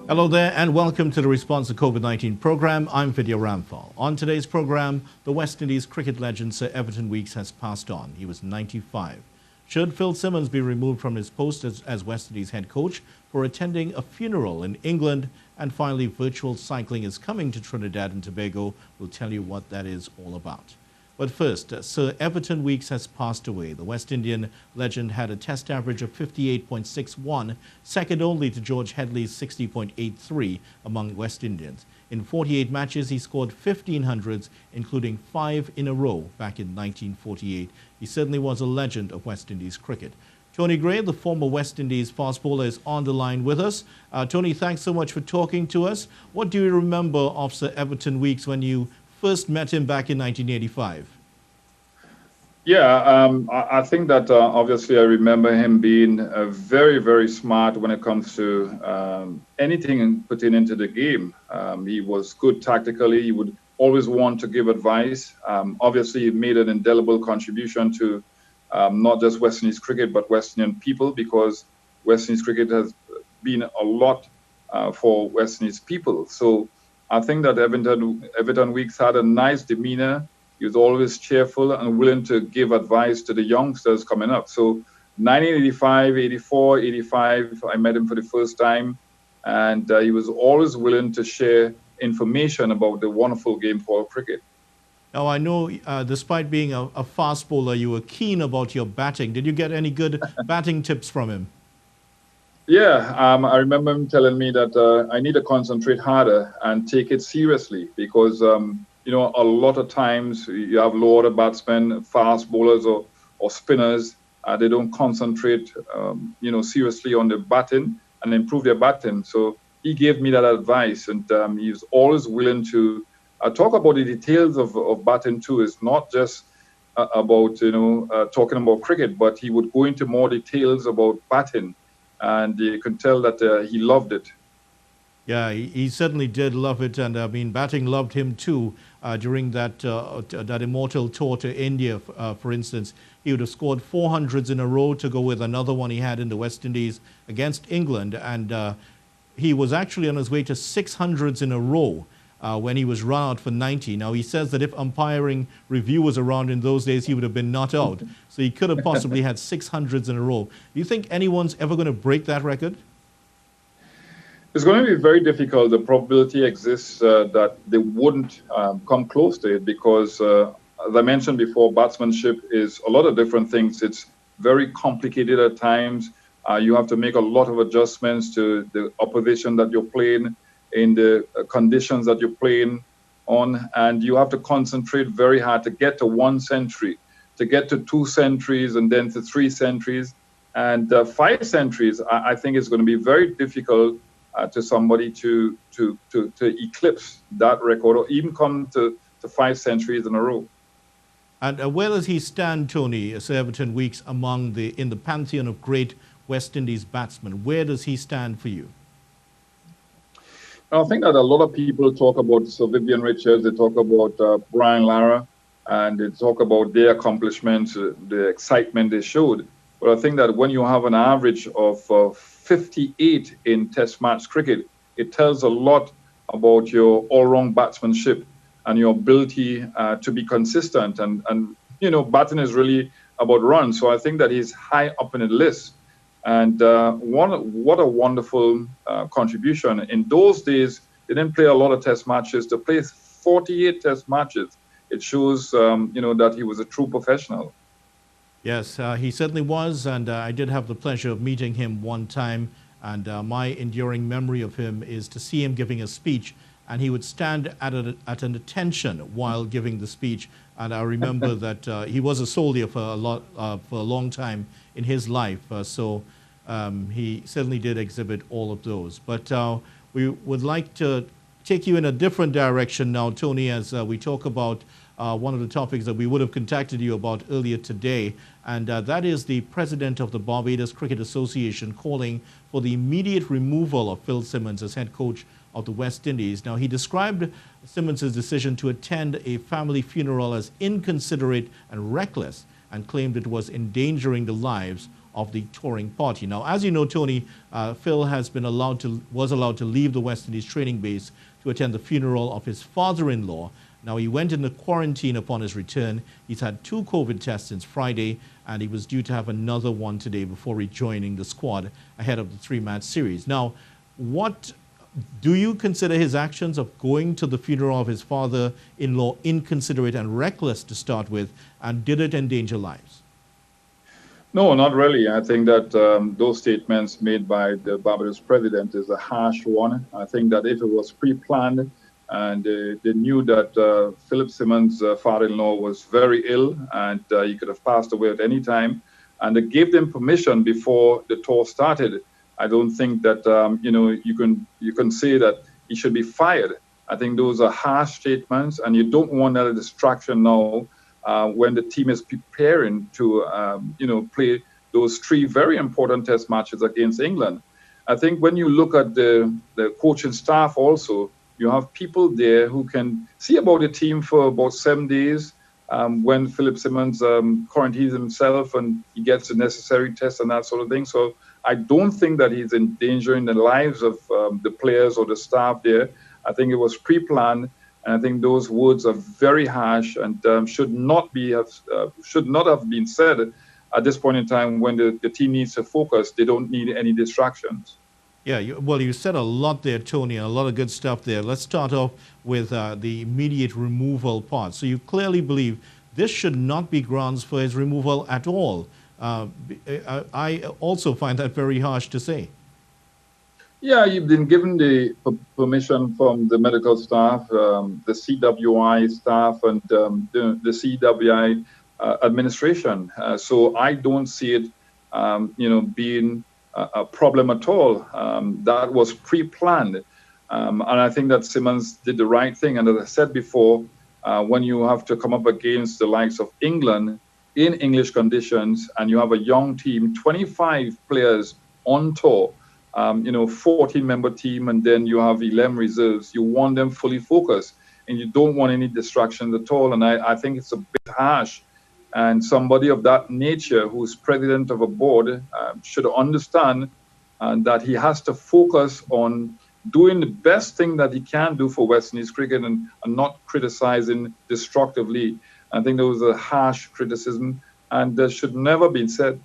Hello there and welcome to the Response to COVID-19 program. I'm Vidya Ramphal. On today's program, the West Indies cricket legend Sir Everton Weekes has passed on. He was 95. Should Phil Simmons be removed from his post as West Indies head coach for attending a funeral in England? And finally, virtual cycling is coming to Trinidad and Tobago. We'll tell you what that is all about. But first, Sir Everton Weekes has passed away. The West Indian legend had a test average of 58.61, second only to George Headley's 60.83 among West Indians. In 48 matches, he scored 15 hundreds, including 5 in a row back in 1948. He certainly was a legend of West Indies cricket. Tony Gray, the former West Indies fast bowler, is on the line with us. Tony, thanks so much for talking to us. What do you remember of Sir Everton Weekes when you first met him back in 1985? Yeah, I think that obviously I remember him being very, very smart when it comes to anything pertaining to the game. He was good tactically. He would always want to give advice. Obviously, he made an indelible contribution to not just West Indies cricket, but West Indian people, because West Indies cricket has been a lot for West Indies people. So I think that Everton Weekes had a nice demeanor. He was always cheerful and willing to give advice to the youngsters coming up. So 1985, 84, 85, I met him for the first time. And he was always willing to share information about the wonderful game called cricket. Now, I know despite being a fast bowler, you were keen about your batting. Did you get any good batting tips from him? Yeah, I remember him telling me that I need to concentrate harder and take it seriously because, you know, a lot of times you have low order batsmen, fast bowlers or spinners. They don't concentrate, you know, seriously on the batting and improve their batting. So he gave me that advice, and he's always willing to talk about the details of batting too. It's not just about, you know, talking about cricket, but he would go into more details about batting. And you can tell that he loved it. Yeah, he certainly did love it, and I mean, batting loved him too. During that immortal tour to India, for instance, he would have scored 400s in a row to go with another one he had in the West Indies against England, and he was actually on his way to 600s in a row when he was run out for 90. Now, he says that if umpiring review was around in those days, he would have been not out. So he could have possibly had 600s in a row. Do you think anyone's ever going to break that record? It's going to be very difficult. The probability exists that they wouldn't come close to it because, as I mentioned before, batsmanship is a lot of different things. It's very complicated at times. You have to make a lot of adjustments to the opposition that you're playing, in the conditions that you're playing on, and you have to concentrate very hard to get to 1 century, to get to 2 centuries, and then to 3 centuries, and 5 centuries. I think it's going to be very difficult to somebody to eclipse that record, or even come to 5 centuries in a row. And where does he stand, Tony, Sir Everton Weekes, in the pantheon of great West Indies batsmen? Where does he stand for you? I think that a lot of people talk about Sir Vivian Richards, they talk about Brian Lara, and they talk about their accomplishments, the excitement they showed. But I think that when you have an average of 58 in Test match cricket, it tells a lot about your all-round batsmanship and your ability to be consistent. And you know, batting is really about runs. So I think that he's high up in the list. And what a wonderful contribution. In those days, they didn't play a lot of Test matches. To play 48 Test matches, it shows, you know, that he was a true professional. Yes, he certainly was, and I did have the pleasure of meeting him one time, and my enduring memory of him is to see him giving a speech, and he would stand at an attention while giving the speech. And I remember that he was a soldier for a long time in his life, so he certainly did exhibit all of those. But we would like to take you in a different direction now, Tony, as we talk about one of the topics that we would have contacted you about earlier today, and that is the president of the Barbados Cricket Association calling for the immediate removal of Phil Simmons as head coach of the West Indies. Now, he described Simmons' decision to attend a family funeral as inconsiderate and reckless, and claimed it was endangering the lives of the touring party. Now, as you know, Tony, Phil was allowed to leave the West Indies training base to attend the funeral of his father-in-law. Now, he went into quarantine upon his return. He's had 2 COVID tests since Friday, and he was due to have another one today before rejoining the squad ahead of the 3-match series. Now, what do you consider his actions of going to the funeral of his father-in-law inconsiderate and reckless to start with, and did it endanger lives? No, not really. I think that those statements made by the Barbados president is a harsh one. I think that if it was pre-planned and they knew that Philip Simmons' father-in-law was very ill and he could have passed away at any time, and they gave them permission before the tour started, I don't think that you can say that he should be fired. I think those are harsh statements, and you don't want that distraction now when the team is preparing to play those 3 very important test matches against England. I think when you look at the coaching staff also, you have people there who can see about the team for about 7 days when Philip Simmons quarantines himself and he gets the necessary tests and that sort of thing. So I don't think that he's endangering the lives of the players or the staff there. I think it was pre-planned, and I think those words are very harsh and should not have been said at this point in time when the team needs to focus. They don't need any distractions. Yeah, you said a lot there, Tony, and a lot of good stuff there. Let's start off with the immediate removal part. So you clearly believe this should not be grounds for his removal at all. I also find that very harsh to say. Yeah, you've been given the permission from the medical staff, the CWI staff, and the CWI administration. So I don't see it, being a problem at all. That was pre-planned, and I think that Simmons did the right thing. And as I said before, when you have to come up against the likes of England in English conditions, and you have a young team, 25 players on tour, 14-member team, and then you have 11 reserves. You want them fully focused, and you don't want any distractions at all. And I think it's a bit harsh. And somebody of that nature, who's president of a board, should understand that he has to focus on doing the best thing that he can do for West Indies cricket and not criticizing destructively. I think there was a harsh criticism, and that should never been said.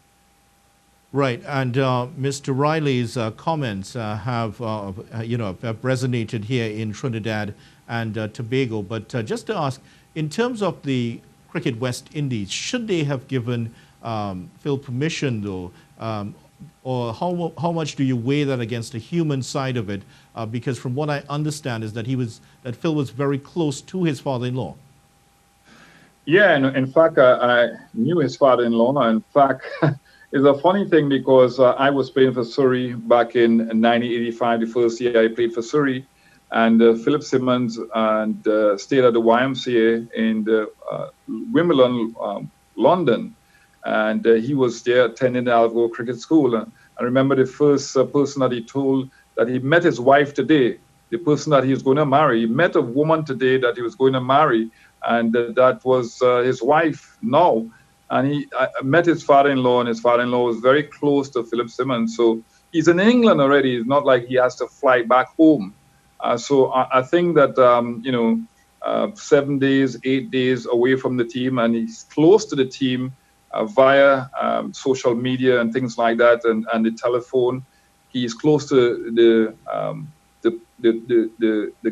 Right, and Mr. Riley's comments have resonated here in Trinidad and Tobago. But just to ask, in terms of the Cricket West Indies, should they have given Phil permission, though, or how much do you weigh that against the human side of it? Because from what I understand is that Phil was very close to his father-in-law. Yeah, and in fact, I knew his father-in-law. In fact, it's a funny thing because I was playing for Surrey back in 1985, the first year I played for Surrey, and Philip Simmons stayed at the YMCA in Wimbledon, London, and he was there attending the Alvaro Cricket School. And I remember the first person that he told that he met his wife today, the person that he was going to marry. He met a woman today that he was going to marry, and that was his wife now. And I met his father-in-law, and his father-in-law was very close to Philip Simmons. So he's in England already. It's not like he has to fly back home. So I think that, 7 days, 8 days away from the team, and he's close to the team via social media and things like that, and the telephone. He's close to the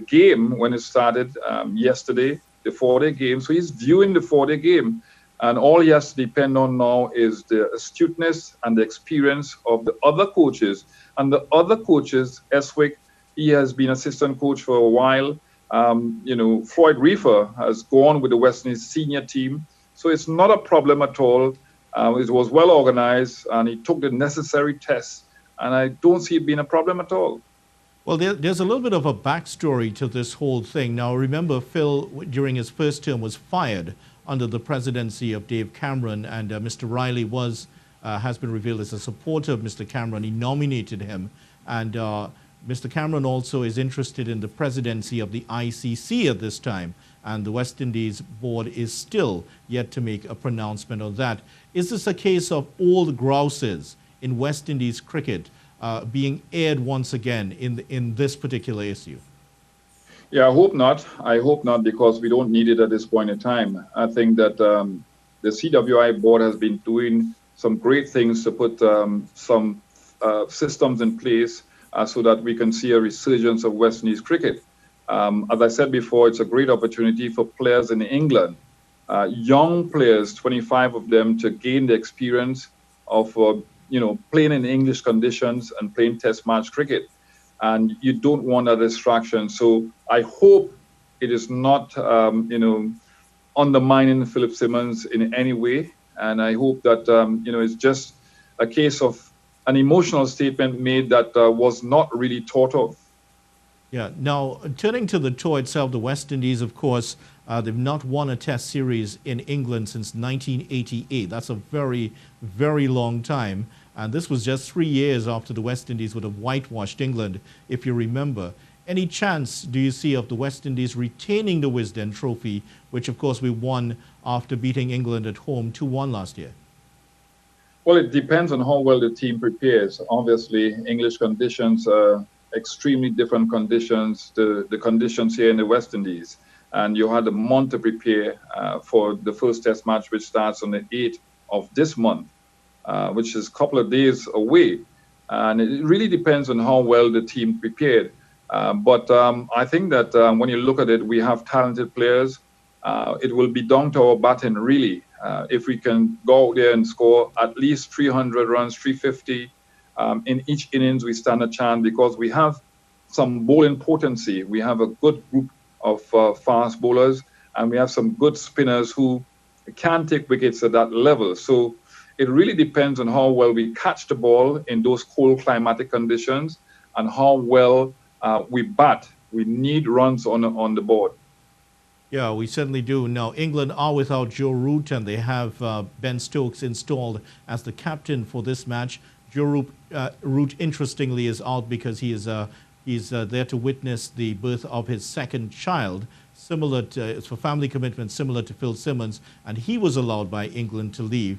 game when it started yesterday, the 4-day game. So he's viewing the 4-day game. And all he has to depend on now is the astuteness and the experience of the other coaches. And the other coaches, Eswick, he has been assistant coach for a while. Floyd Reefer has gone with the West Indies senior team. So it's not a problem at all. It was well organized, and he took the necessary tests. And I don't see it being a problem at all. Well, there's a little bit of a backstory to this whole thing. Now, remember, Phil, during his first term, was fired under the presidency of Dave Cameron, and Mr. Riley has been revealed as a supporter of Mr. Cameron. He nominated him, and Mr. Cameron also is interested in the presidency of the ICC at this time, and the West Indies board is still yet to make a pronouncement on that. Is this a case of old grouses in West Indies cricket being aired once again in this particular issue? Yeah, I hope not. I hope not, because we don't need it at this point in time. I think that the CWI board has been doing some great things to put some systems in place so that we can see a resurgence of West Indies cricket. As I said before, it's a great opportunity for players in England, young players, 25 of them, to gain the experience of playing in English conditions and playing Test match cricket. And you don't want a distraction. So I hope it is not, undermining Phil Simmons in any way. And I hope that, it's just a case of an emotional statement made that was not really thought of. Yeah. Now, turning to the tour itself, the West Indies, of course, they've not won a Test series in England since 1988. That's a very, very long time. And this was just 3 years after the West Indies would have whitewashed England, if you remember. Any chance do you see of the West Indies retaining the Wisden Trophy, which, of course, we won after beating England at home 2-1 last year? Well, it depends on how well the team prepares. Obviously, English conditions are extremely different conditions to the conditions here in the West Indies. And you had a month to prepare for the first Test match, which starts on the 8th of this month. Which is a couple of days away. And it really depends on how well the team prepared. But I think that when you look at it, we have talented players. It will be down to our batting, really. If we can go out there and score at least 300 runs, 350 in each innings, we stand a chance, because we have some bowling potency. We have a good group of fast bowlers, and we have some good spinners who can take wickets at that level. So it really depends on how well we catch the ball in those cold climatic conditions and how well we bat. We need runs on the board. Yeah, we certainly do. Now, England are without Joe Root, and they have Ben Stokes installed as the captain for this match. Joe Root, interestingly, is out because he's there to witness the birth of his second child. It's for family commitment, similar to Phil Simmons, and he was allowed by England to leave.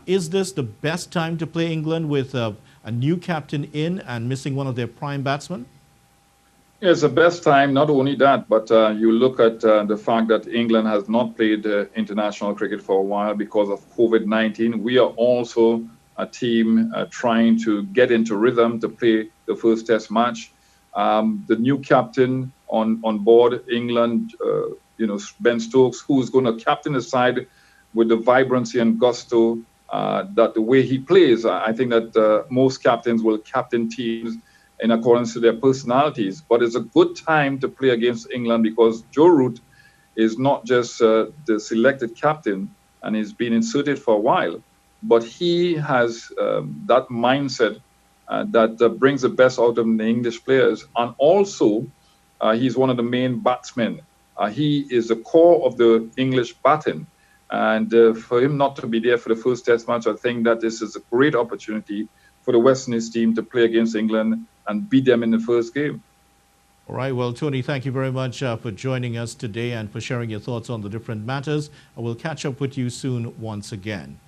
Is this the best time to play England with a new captain in and missing one of their prime batsmen? Yeah, it's the best time. Not only that, but you look at the fact that England has not played international cricket for a while because of COVID-19. We are also a team trying to get into rhythm to play the first Test match. The new captain on board, England, Ben Stokes, who's going to captain the side with the vibrancy and gusto that the way he plays. I think that most captains will captain teams in accordance to their personalities. But it's a good time to play against England, because Joe Root is not just the selected captain and he's been inserted for a while, but he has that mindset that brings the best out of the English players. And also, he's one of the main batsmen. He is the core of the English batting. And for him not to be there for the first Test match, I think that this is a great opportunity for the West Indies team to play against England and beat them in the first game. All right. Well, Tony, thank you very much for joining us today and for sharing your thoughts on the different matters. I will catch up with you soon once again.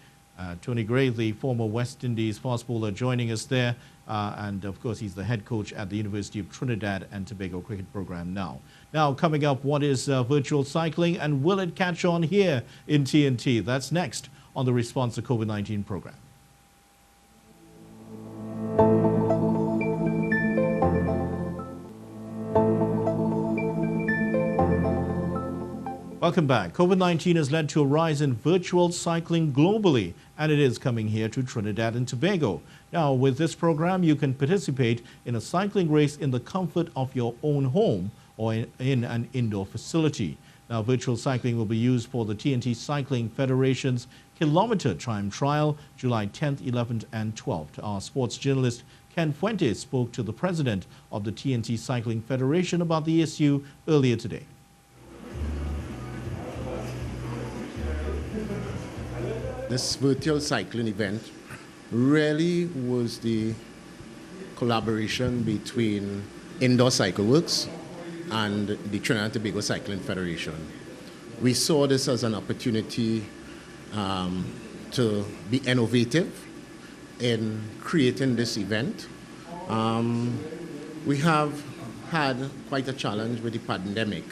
Tony Gray, the former West Indies fast bowler, joining us there. And, of course, he's the head coach at the University of Trinidad and Tobago cricket program now. Now, coming up, what is virtual cycling, and will it catch on here in TNT? That's next on the Response to COVID-19 program. Welcome back. COVID-19 has led to a rise in virtual cycling globally, and it is coming here to Trinidad and Tobago. Now, with this program, you can participate in a cycling race in the comfort of your own home or in an indoor facility. Now, virtual cycling will be used for the TNT Cycling Federation's Kilometre Time Trial, July 10th, 11th, and 12th. Our sports journalist Ken Fuentes spoke to the president of the TNT Cycling Federation about the issue earlier today. This virtual cycling event really was the collaboration between Indoor Cycle Works and the Trinidad and Tobago Cycling Federation. We saw this as an opportunity to be innovative in creating this event. We have had quite a challenge with the pandemic,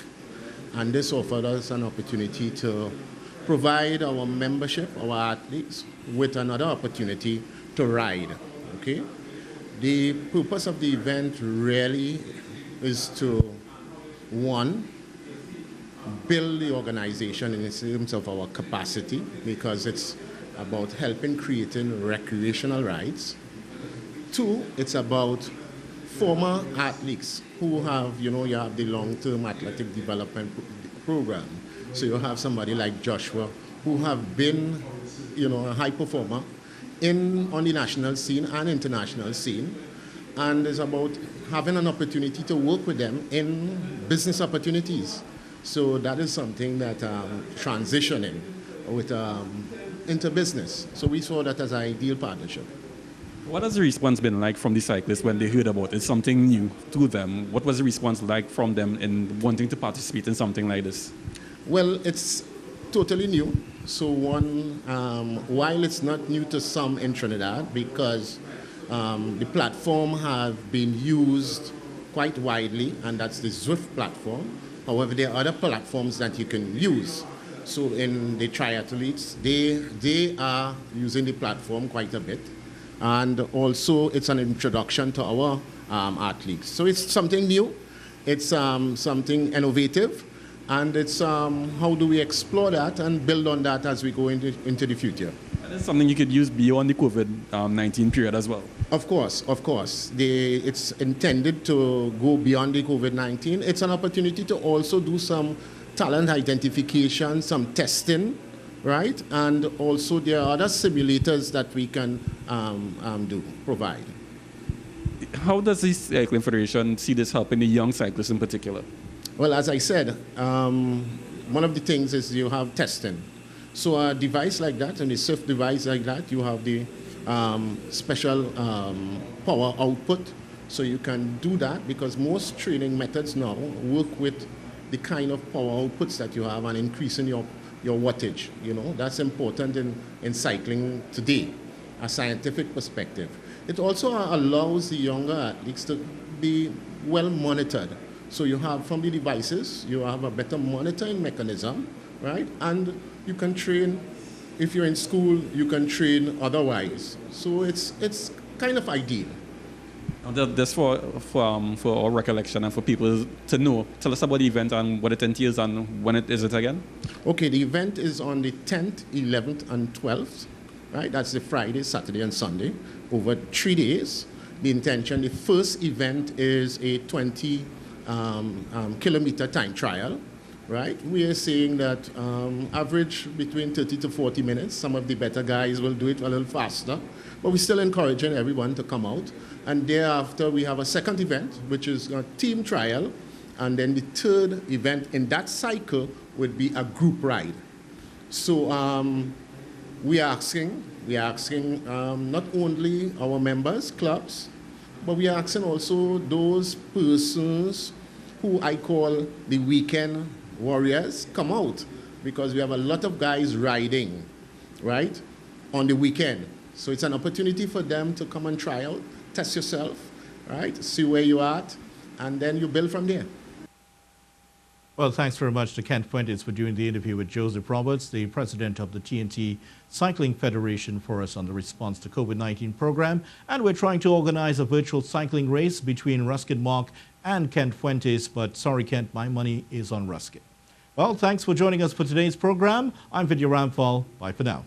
and this offered us an opportunity to provide our membership, our athletes, with another opportunity to ride. Okay? The purpose of the event really is to, one, build the organization in terms of our capacity, because it's about helping creating recreational rides. Two, it's about former athletes who have, you have the long-term athletic development program. So you have somebody like Joshua who have been, a high performer on the national scene and international scene. And it's about having an opportunity to work with them in business opportunities. So that is something that transitioning into business. So we saw that as an ideal partnership. What has the response been like from the cyclists when they heard about it? It's something new to them. What was the response like from them in wanting to participate in something like this? Well, it's totally new. So while it's not new to some in Trinidad, because the platform have been used quite widely, and that's the Zwift platform. However, there are other platforms that you can use. So in the triathletes, they are using the platform quite a bit. And also, it's an introduction to our athletes. So it's something new, it's something innovative, and it's how do we explore that and build on that as we go into the future. And it's something you could use beyond the COVID-19 period as well. Of course. It's intended to go beyond the COVID-19. It's an opportunity to also do some talent identification, some testing, right? And also there are other simulators that we can provide. How does the Cycling Federation see this helping the young cyclists in particular? Well, as I said, one of the things is you have testing. So a device like that, and a Swift device like that, you have the special power output. So you can do that, because most training methods now work with the kind of power outputs that you have and increasing your wattage. That's important in cycling today, a scientific perspective. It also allows the younger athletes to be well monitored. So you have from the devices, you have a better monitoring mechanism, right? And you can train, if you're in school, you can train otherwise. So it's kind of ideal. Just for our recollection and for people to know, tell us about the event and what it entails and when is it again? Okay, the event is on the 10th, 11th, and 12th, right? That's the Friday, Saturday, and Sunday, over 3 days. The first event is a 20 kilometer time trial, right? We are saying that average between 30 to 40 minutes. Some of the better guys will do it a little faster, but we're still encouraging everyone to come out. And thereafter, we have a second event, which is a team trial. And then the third event in that cycle would be a group ride. So we are asking not only our members, clubs, but we are asking also those persons who I call the weekend warriors, come out, because we have a lot of guys riding, right, on the weekend. So it's an opportunity for them to come and try out, test yourself, right, see where you're at, and then you build from there. Well, thanks very much to Kent Fuentes for doing the interview with Joseph Roberts, the president of the TNT Cycling Federation, for us on the response to COVID-19 program. And we're trying to organize a virtual cycling race between Ruskin Mark and Kent Fuentes, but sorry, Kent, my money is on Ruskin. Well, thanks for joining us for today's program. I'm Vidya Ramphal. Bye for now.